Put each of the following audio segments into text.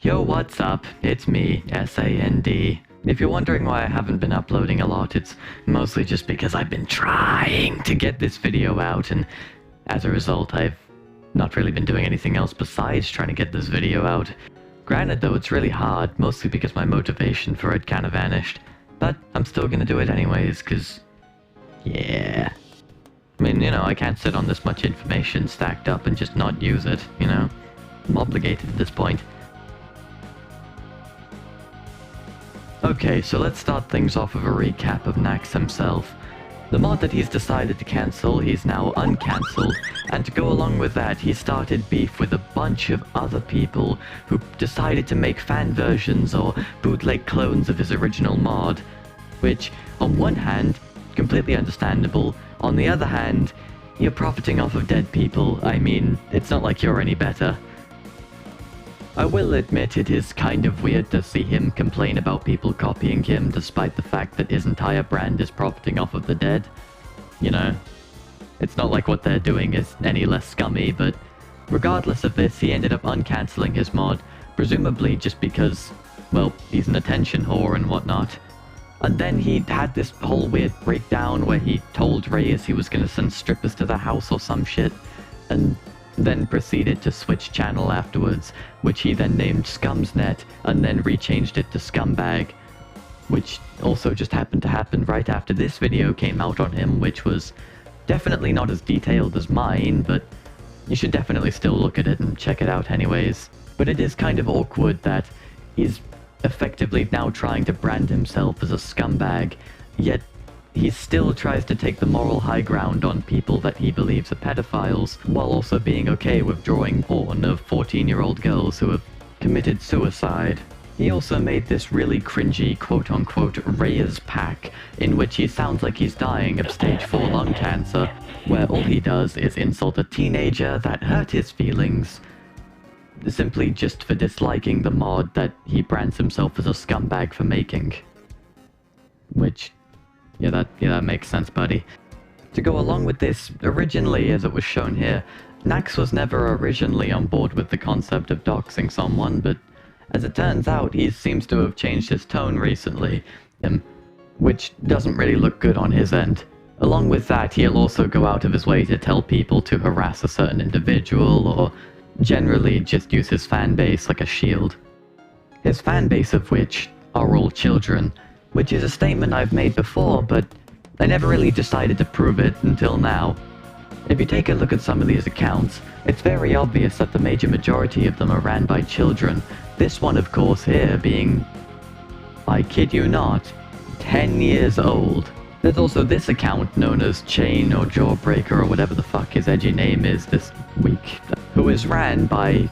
Yo, what's up? It's me, SAND. If you're wondering why I haven't been uploading a lot, it's mostly just because I've been trying to get this video out, and as a result, I've not really been doing anything else besides trying to get this video out. Granted though, it's really hard, mostly because my motivation for it kind of vanished. But I'm still gonna do it anyways, cause... yeah. I mean, you know, I can't sit on this much information stacked up and just not use it, you know? I'm obligated at this point. Okay, so let's start things off with a recap of Nax himself. The mod that he's decided to cancel, he's now uncancelled, and to go along with that, he started beef with a bunch of other people who decided to make fan versions or bootleg clones of his original mod, which, on one hand, completely understandable, on the other hand, you're profiting off of dead people. I mean, it's not like you're any better. I will admit it is kind of weird to see him complain about people copying him despite the fact that his entire brand is profiting off of the dead. You know, it's not like what they're doing is any less scummy, but regardless of this, he ended up uncancelling his mod, presumably just because, well, he's an attention whore and whatnot. And then he had this whole weird breakdown where he told Reyes he was gonna send strippers to the house or some shit, and then proceeded to switch channel afterwards, which he then named skumz.net, and then rechanged it to scumbag, which also just happened to happen right after this video came out on him, which was definitely not as detailed as mine, but you should definitely still look at it and check it out anyways. But it is kind of awkward that he's effectively now trying to brand himself as a scumbag, yet he still tries to take the moral high ground on people that he believes are pedophiles, while also being okay with drawing porn of 14-year-old girls who have committed suicide. He also made this really cringy quote-unquote Reyes pack, in which he sounds like he's dying of stage 4 lung cancer, where all he does is insult a teenager that hurt his feelings, simply just for disliking the mod that he brands himself as a scumbag for making. Which... yeah, that makes sense, buddy. To go along with this, originally, as it was shown here, Nax was never originally on board with the concept of doxing someone, but as it turns out, he seems to have changed his tone recently, which doesn't really look good on his end. Along with that, he'll also go out of his way to tell people to harass a certain individual, or generally just use his fanbase like a shield. His fanbase of which are all children, which is a statement I've made before, but I never really decided to prove it until now. If you take a look at some of these accounts, it's very obvious that the major majority of them are ran by children. This one, of course, here being, I kid you not, 10 years old. There's also this account known as Chain or Jawbreaker or whatever the fuck his edgy name is this week, who is ran by,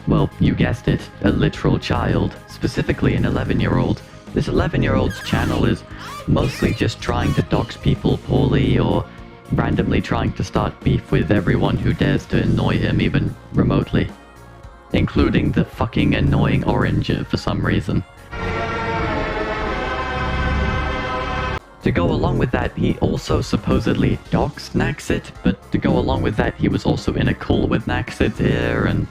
well, you guessed it, a literal child, specifically an 11-year-old. This 11-year-old's channel is mostly just trying to dox people poorly or randomly trying to start beef with everyone who dares to annoy him even remotely. Including the fucking annoying orange for some reason. To go along with that, he also supposedly doxed Naxit, but to go along with that, he was also in a call with Naxit here, and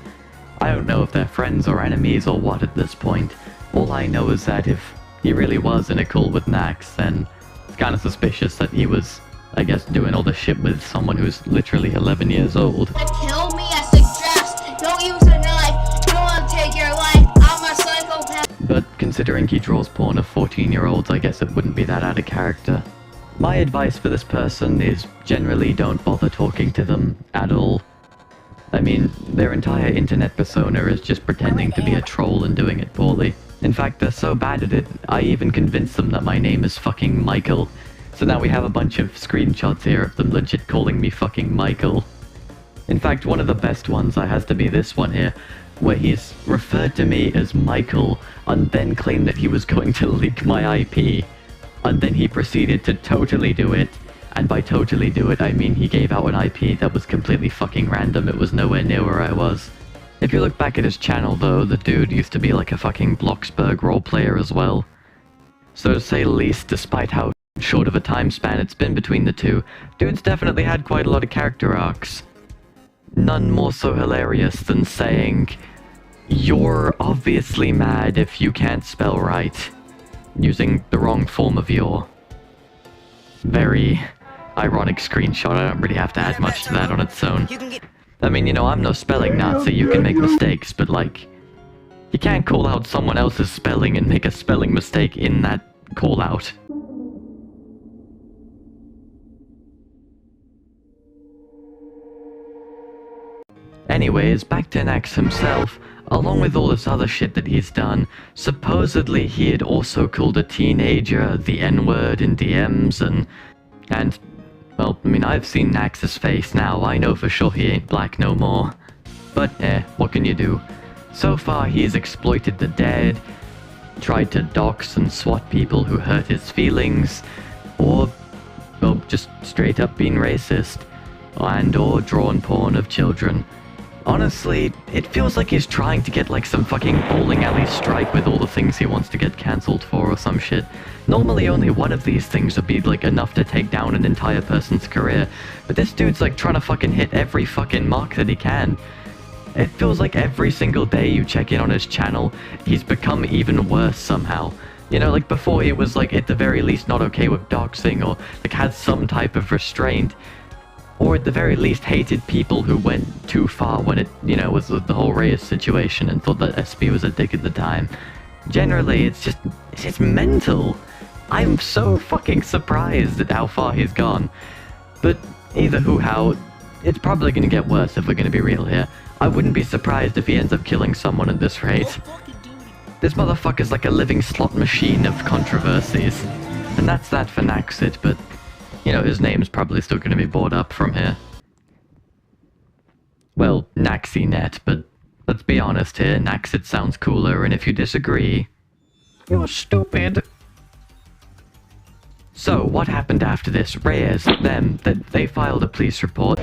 I don't know if they're friends or enemies or what at this point. All I know is that if he really was in a call with Nax, then it's kind of suspicious that he was, I guess, doing all this shit with someone who's literally 11 years old. Kill me, I suggest. Don't use a knife. Don't want to take your life. I'm a psychopath. But considering he draws porn of 14-year-olds, I guess it wouldn't be that out of character. My advice for this person is generally don't bother talking to them at all. I mean, their entire internet persona is just pretending to be a troll and doing it poorly. In fact, they're so bad at it, I even convinced them that my name is fucking Michael. So now we have a bunch of screenshots here of them legit calling me fucking Michael. In fact, one of the best ones has to be this one here, where he's referred to me as Michael, and then claimed that he was going to leak my IP. And then he proceeded to totally do it. And by totally do it, I mean he gave out an IP that was completely fucking random. It was nowhere near where I was. If you look back at his channel though, the dude used to be like a fucking Bloxburg roleplayer as well. So to say the least, despite how short of a time span it's been between the two, dude's definitely had quite a lot of character arcs. None more so hilarious than saying, "You're obviously mad if you can't spell right," using the wrong form of your. Very ironic screenshot. I don't really have to add much to that on its own. I mean, you know, I'm no spelling Nazi, you can make mistakes, but like, you can't call out someone else's spelling and make a spelling mistake in that call out. Anyways, back to Nax himself. Along with all this other shit that he's done, supposedly he had also called a teenager the N-word in DMs and, well, I mean, I've seen Nax's face now, I know for sure he ain't black no more. But, what can you do? So far he has exploited the dead, tried to dox and swat people who hurt his feelings, or, well, just straight up being racist, and/or drawn porn of children. Honestly, it feels like he's trying to get like some fucking bowling alley strike with all the things he wants to get cancelled for or some shit. Normally only one of these things would be like enough to take down an entire person's career, but this dude's like trying to fucking hit every fucking mark that he can. It feels like every single day you check in on his channel, he's become even worse somehow. You know, like before he was like at the very least not okay with doxing or like had some type of restraint. Or at the very least hated people who went too far when it, you know, was the whole Reyes situation and thought that SB was a dick at the time. Generally, it's just mental. I'm so fucking surprised at how far he's gone. But either how, it's probably gonna get worse if we're gonna be real here. I wouldn't be surprised if he ends up killing someone at this rate. This motherfucker's like a living slot machine of controversies. And that's that for Naxit, but you know, his name's probably still going to be brought up from here. Well, NAXINET, but let's be honest here, Naxit sounds cooler, and if you disagree, you're stupid. So, what happened after this? Reyes, they filed a police report.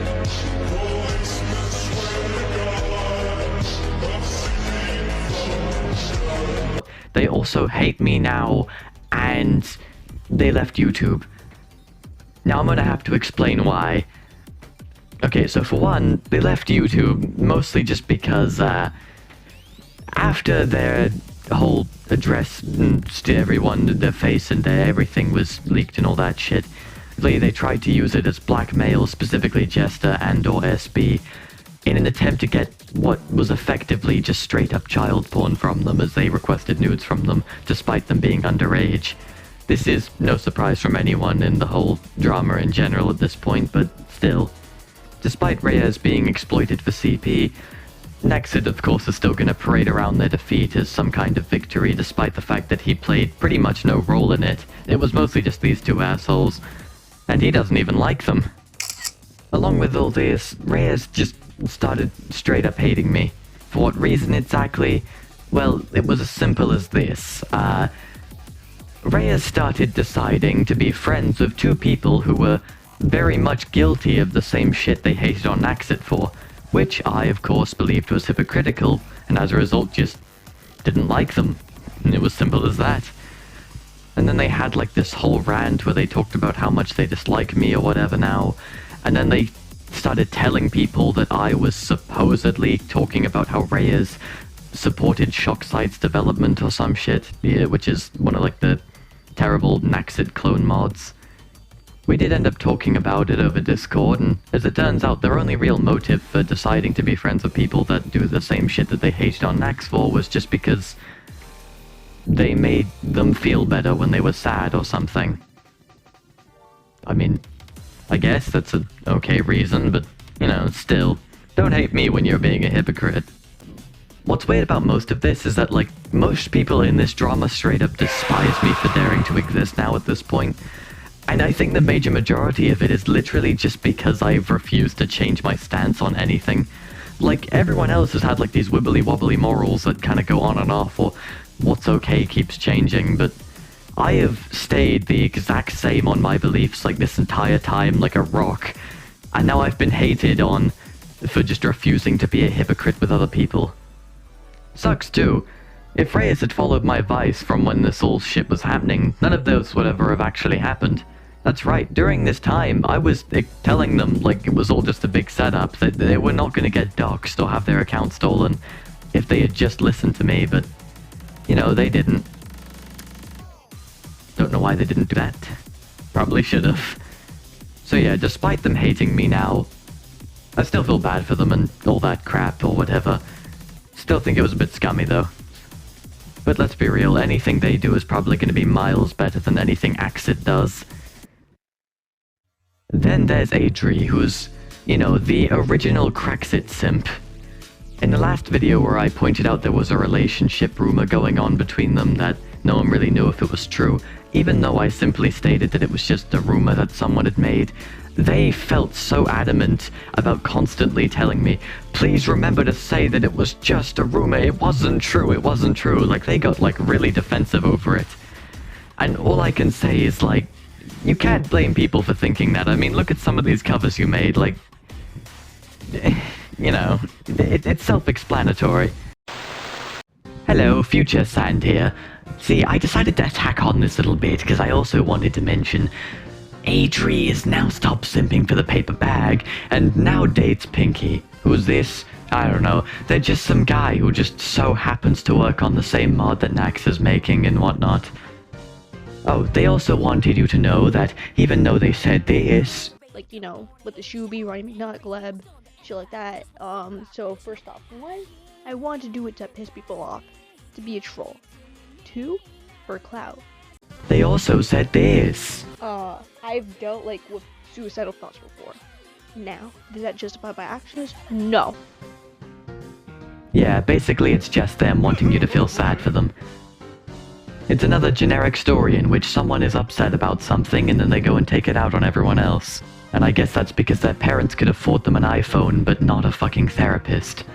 They also hate me now, and they left YouTube. Now I'm gonna have to explain why. Okay, so for one, they left YouTube mostly just because, after their whole address to everyone, their face and everything was leaked and all that shit, they tried to use it as blackmail, specifically Jester and/or SB, in an attempt to get what was effectively just straight-up child porn from them as they requested nudes from them, despite them being underage. This is no surprise from anyone in the whole drama in general at this point, but still. Despite Reyes being exploited for CP, Naxit of course is still gonna parade around their defeat as some kind of victory, despite the fact that he played pretty much no role in it. It was mostly just these two assholes, and he doesn't even like them. Along with all this, Reyes just started straight up hating me. For what reason exactly? Well, it was as simple as this. Reyes started deciding to be friends with two people who were very much guilty of the same shit they hated on Naxit for, which I, of course, believed was hypocritical, and as a result just didn't like them. And it was simple as that. And then they had like this whole rant where they talked about how much they dislike me or whatever now, and then they started telling people that I was supposedly talking about how Reyes supported Shocksite's development or some shit, yeah, which is one of like the terrible Naxit clone mods. We did end up talking about it over Discord, and as it turns out, their only real motive for deciding to be friends with people that do the same shit that they hated on Nax for was just because they made them feel better when they were sad or something. I mean, I guess that's an okay reason, but, you know, still, don't hate me when you're being a hypocrite. What's weird about most of this is that, like, most people in this drama straight up despise me for daring to exist now at this point. And I think the major majority of it is literally just because I've refused to change my stance on anything. Like, everyone else has had, like, these wibbly-wobbly morals that kind of go on and off, or what's okay keeps changing, but I have stayed the exact same on my beliefs, like, this entire time, like a rock. And now I've been hated on for just refusing to be a hypocrite with other people. Sucks too. If Reyes had followed my advice from when this whole shit was happening, none of those would ever have actually happened. That's right, during this time, I was telling them like it was all just a big setup, that they were not going to get doxxed or have their account stolen if they had just listened to me, but, you know, they didn't. Don't know why they didn't do that. Probably should have. So yeah, despite them hating me now, I still feel bad for them and all that crap or whatever. Still think it was a bit scummy though. But let's be real, anything they do is probably going to be miles better than anything Naxit does. Then there's Adrie, who's, you know, the original Naxit simp. In the last video where I pointed out there was a relationship rumor going on between them that no one really knew if it was true, even though I simply stated that it was just a rumor that someone had made, they felt so adamant about constantly telling me, please remember to say that it was just a rumor, it wasn't true, like they got like really defensive over it. And all I can say is like, you can't blame people for thinking that. I mean, look at some of these covers you made, like, you know, it's self-explanatory. Hello, Future Sand here. See, I decided to attack on this little bit because I also wanted to mention Adrie has now stopped simping for the paper bag and now dates Pinky. Who's this? I don't know. They're just some guy who just so happens to work on the same mod that Nax is making and whatnot. Oh, they also wanted you to know that even though they said this, like, you know, with the Shuby, Rhyme Not Gleb, shit like that. So first off, one, I want to do it to piss people off, to be a troll. Two, for clout. They also said this. I've dealt, like, with suicidal thoughts before. Now, does that justify my actions? No. Yeah, basically it's just them wanting you to feel sad for them. It's another generic story in which someone is upset about something and then they go and take it out on everyone else. And I guess that's because their parents could afford them an iPhone, but not a fucking therapist.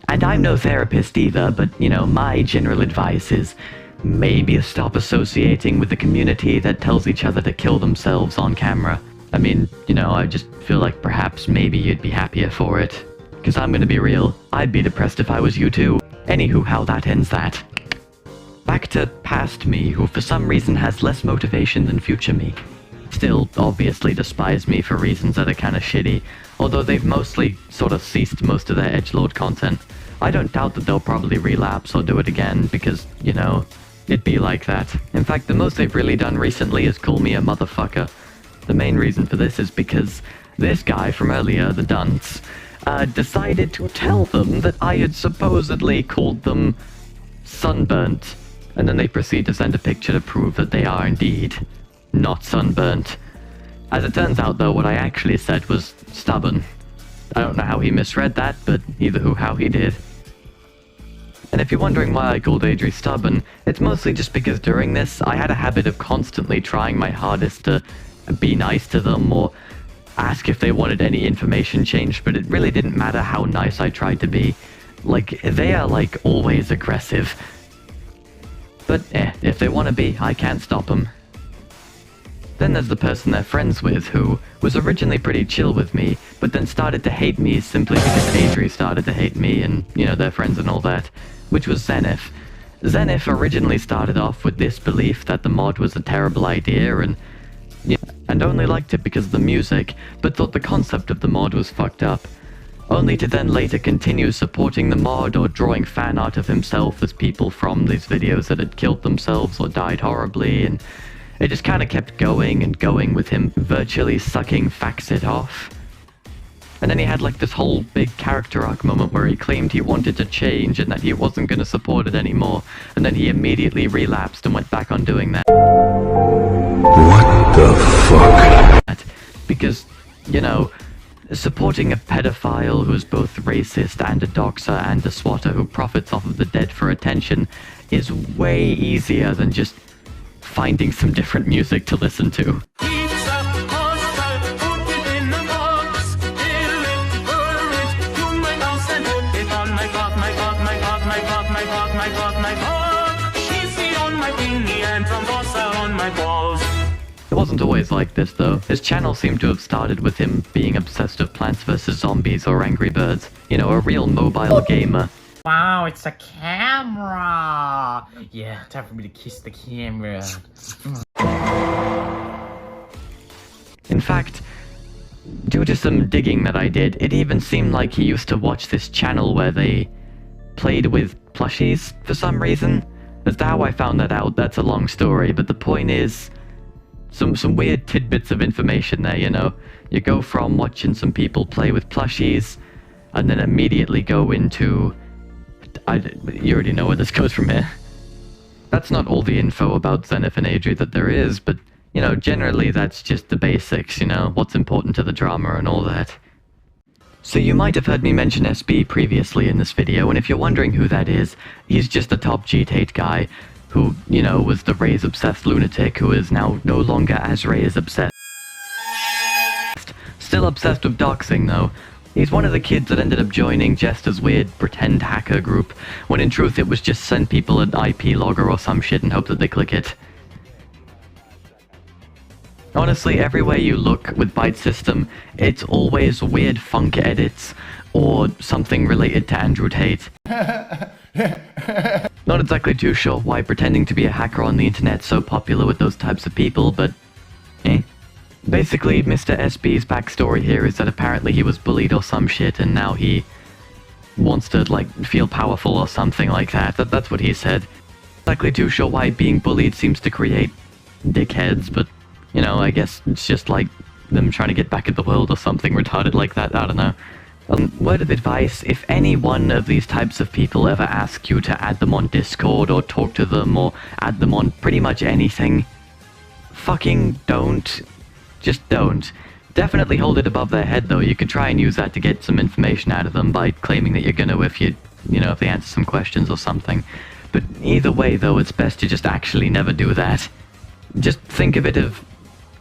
And I'm no therapist either, but, you know, my general advice is maybe stop associating with the community that tells each other to kill themselves on camera. I mean, you know, I just feel like perhaps maybe you'd be happier for it. Because I'm gonna be real, I'd be depressed if I was you too. Anywho, how that ends that. Back to past me, who for some reason has less motivation than future me. Still, obviously despise me for reasons that are kinda shitty, although they've mostly sort of ceased most of their edgelord content. I don't doubt that they'll probably relapse or do it again, because, you know, it'd be like that. In fact, the most they've really done recently is call me a motherfucker. The main reason for this is because this guy from earlier, the dunce, decided to tell them that I had supposedly called them sunburnt. And then they proceed to send a picture to prove that they are indeed not sunburnt. As it turns out though, what I actually said was stubborn. I don't know how he misread that, but either who how he did. And if you're wondering why I called Adrie stubborn, it's mostly just because during this, I had a habit of constantly trying my hardest to be nice to them or ask if they wanted any information changed, but it really didn't matter how nice I tried to be. Like, they are like always aggressive. But if they want to be, I can't stop them. Then there's the person they're friends with, who was originally pretty chill with me, but then started to hate me simply because Adrie started to hate me and, you know, their friends and all that, which was Zenith. Zenith originally started off with this belief that the mod was a terrible idea and only liked it because of the music, but thought the concept of the mod was fucked up. Only to then later continue supporting the mod or drawing fan art of himself as people from these videos that had killed themselves or died horribly, and it just kinda kept going and going with him virtually sucking Naxit off. And then he had like this whole big character arc moment where he claimed he wanted to change and that he wasn't gonna support it anymore, and then he immediately relapsed and went back on doing that. What the fuck? Because, you know, supporting a pedophile who's both racist and a doxer and a swatter who profits off of the dead for attention is way easier than just finding some different music to listen to. It wasn't always like this, though. His channel seemed to have started with him being obsessed with Plants vs. Zombies or Angry Birds. You know, a real mobile gamer. Wow, it's a camera! Yeah, time for me to kiss the camera. In fact, due to some digging that I did, it even seemed like he used to watch this channel where they played with plushies for some reason. As to how I found that out, that's a long story, but the point is, some weird tidbits of information there, you know? You go from watching some people play with plushies, and then immediately go into... you already know where this goes from here. That's not all the info about Zenith and Adrie that there is, but, you know, generally that's just the basics, you know, what's important to the drama and all that. So you might have heard me mention SB previously in this video, and if you're wondering who that is, he's just a top G-Tate guy, who, you know, was the Reyes-obsessed lunatic who is now no longer as Reyes-obsessed. Still obsessed with doxing, though. He's one of the kids that ended up joining Jester's weird pretend hacker group, when in truth it was just send people an IP logger or some shit and hope that they click it. Honestly, everywhere you look with Byte System, it's always weird funk edits, or something related to Andrew Tate. Not exactly too sure why pretending to be a hacker on the internet's so popular with those types of people, but... Basically, Mr. SB's backstory here is that apparently he was bullied or some shit, and now he wants to, like, feel powerful or something like that. That's what he said. Not exactly too sure why being bullied seems to create dickheads, but, you know, I guess it's just like them trying to get back at the world or something retarded like that, I don't know. Word of advice, if any one of these types of people ever ask you to add them on Discord or talk to them or add them on pretty much anything, fucking don't. Just don't. Definitely hold it above their head, though. You could try and use that to get some information out of them by claiming that you're gonna if you know, if they answer some questions or something. But either way, though, it's best to just actually never do that. Just think of it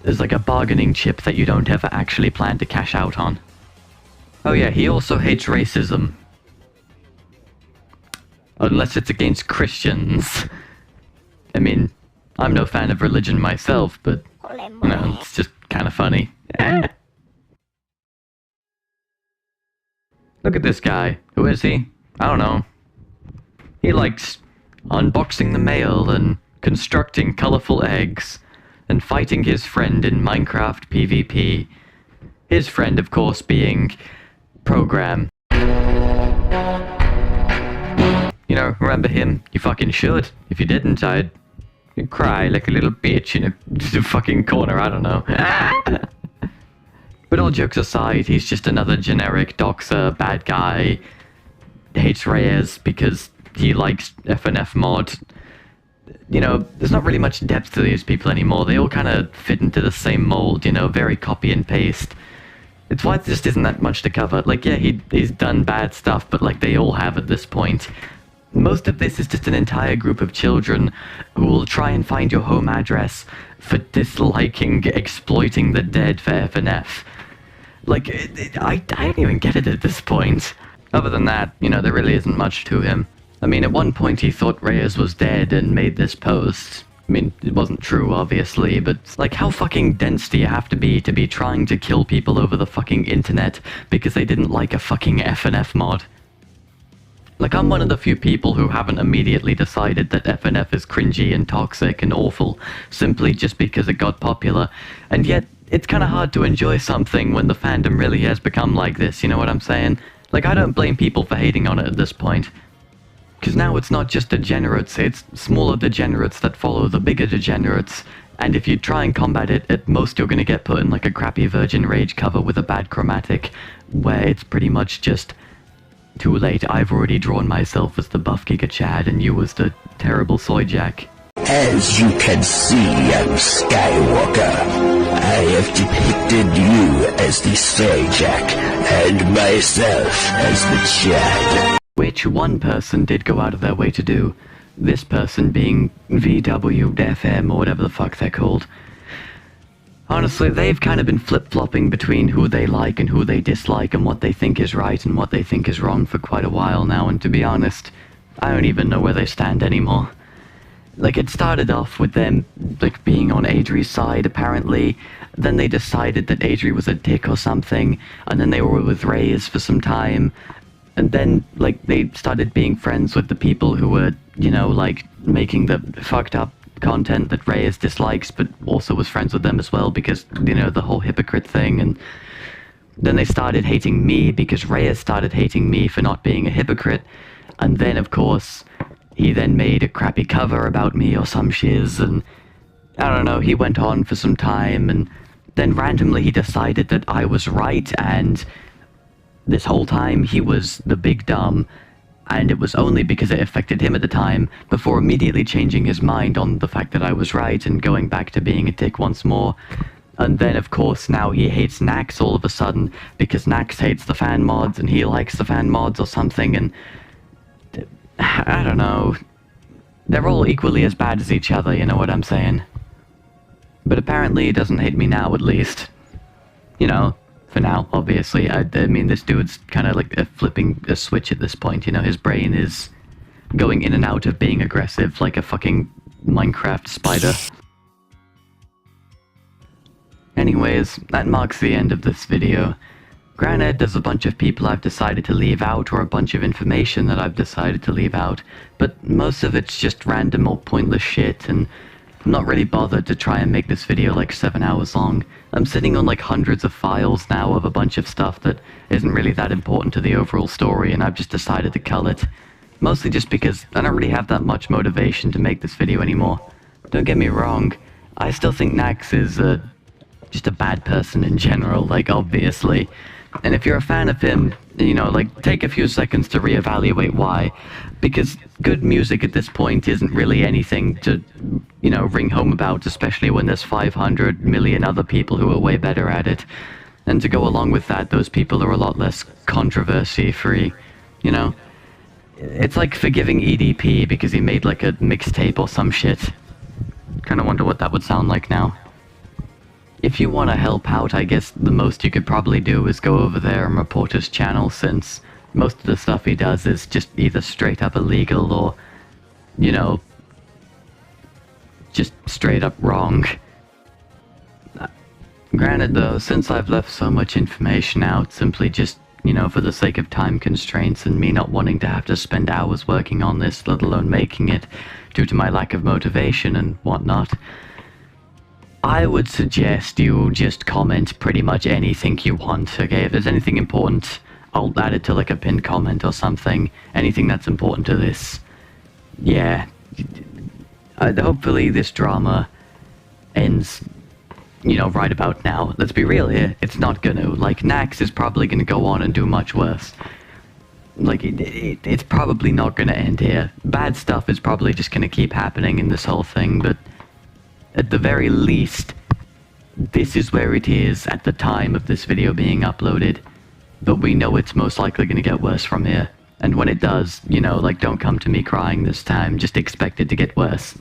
as like a bargaining chip that you don't ever actually plan to cash out on. Oh yeah, he also hates racism. Unless it's against Christians. I mean, I'm no fan of religion myself, but, you know, it's just kind of funny. Look at this guy. Who is he? I don't know. He likes unboxing the mail and constructing colorful eggs and fighting his friend in Minecraft PvP. His friend, of course, being Program. You know, remember him? You fucking should. If you didn't, I'd cry like a little bitch in a fucking corner, I don't know. But all jokes aside, he's just another generic doxer, bad guy, hates Reyes because he likes FNF mod. You know, there's not really much depth to these people anymore. They all kind of fit into the same mold, you know, very copy and paste. It's why there just isn't that much to cover. Like, yeah, he's done bad stuff, but like they all have at this point. Most of this is just an entire group of children who will try and find your home address for disliking exploiting the dead for FNF. Like, I don't even get it at this point. Other than that, you know, there really isn't much to him. I mean, at one point he thought Reyes was dead and made this post. I mean, it wasn't true, obviously, but, like, how fucking dense do you have to be trying to kill people over the fucking internet because they didn't like a fucking FNF mod? Like, I'm one of the few people who haven't immediately decided that FNF is cringy and toxic and awful, simply just because it got popular, and yet, it's kinda hard to enjoy something when the fandom really has become like this, you know what I'm saying? Like, I don't blame people for hating on it at this point. Because now it's not just degenerates, it's smaller degenerates that follow the bigger degenerates, and if you try and combat it, at most you're gonna get put in like a crappy Virgin Rage cover with a bad chromatic, where it's pretty much just, too late, I've already drawn myself as the buff Giga Chad and you as the terrible Soy Jack. As you can see, young Skywalker, I have depicted you as the Soy Jack, and myself as the Chad. Which one person did go out of their way to do. This person being VWFM or whatever the fuck they're called. Honestly, they've kind of been flip-flopping between who they like and who they dislike and what they think is right and what they think is wrong for quite a while now, and to be honest, I don't even know where they stand anymore. like, it started off with them, like, being on Adrie's side, apparently. Then they decided that Adrie was a dick or something, and then they were with Reyes for some time. And then, like, they started being friends with the people who were, you know, like, making the fucked up content that Reyes dislikes, but also was friends with them as well because, you know, the whole hypocrite thing. And then they started hating me because Reyes started hating me for not being a hypocrite. And then, of course, he then made a crappy cover about me or some shiz, and I don't know, he went on for some time, and then randomly he decided that I was right, and this whole time he was the big dumb, and it was only because it affected him at the time, before immediately changing his mind on the fact that I was right and going back to being a dick once more. And then, of course, now he hates Nax all of a sudden, because Nax hates the fan mods, and he likes the fan mods or something, and I don't know. They're all equally as bad as each other, you know what I'm saying? But apparently he doesn't hate me now, at least. You know, for now, obviously. I mean, this dude's kind of like flipping a switch at this point, you know? His brain is going in and out of being aggressive like a fucking Minecraft spider. Anyways, that marks the end of this video. Granted, there's a bunch of people I've decided to leave out, or a bunch of information that I've decided to leave out, but most of it's just random or pointless shit, and I'm not really bothered to try and make this video like 7 hours long. I'm sitting on like hundreds of files now of a bunch of stuff that isn't really that important to the overall story, and I've just decided to cull it. Mostly just because I don't really have that much motivation to make this video anymore. Don't get me wrong, I still think Nax is just a bad person in general, like, obviously. And if you're a fan of him, you know, like, take a few seconds to reevaluate why. Because good music at this point isn't really anything to, you know, ring home about, especially when there's 500 million other people who are way better at it. And to go along with that, those people are a lot less controversy-free, you know? It's like forgiving EDP because he made, like, a mixtape or some shit. Kinda wonder what that would sound like now. If you want to help out, I guess the most you could probably do is go over there and report his channel, since most of the stuff he does is just either straight up illegal or, you know, just straight up wrong. Granted though, since I've left so much information out, simply just, you know, for the sake of time constraints and me not wanting to have to spend hours working on this, let alone making it, due to my lack of motivation and whatnot, I would suggest you just comment pretty much anything you want, okay? If there's anything important, I'll add it to like a pinned comment or something. Anything that's important to this. Yeah. Hopefully this drama ends, you know, right about now. Let's be real here, it's not gonna. Like, Nax is probably gonna go on and do much worse. Like, it's probably not gonna end here. Bad stuff is probably just gonna keep happening in this whole thing, but at the very least, this is where it is at the time of this video being uploaded. But we know it's most likely going to get worse from here. And when it does, you know, like, don't come to me crying this time, just expect it to get worse.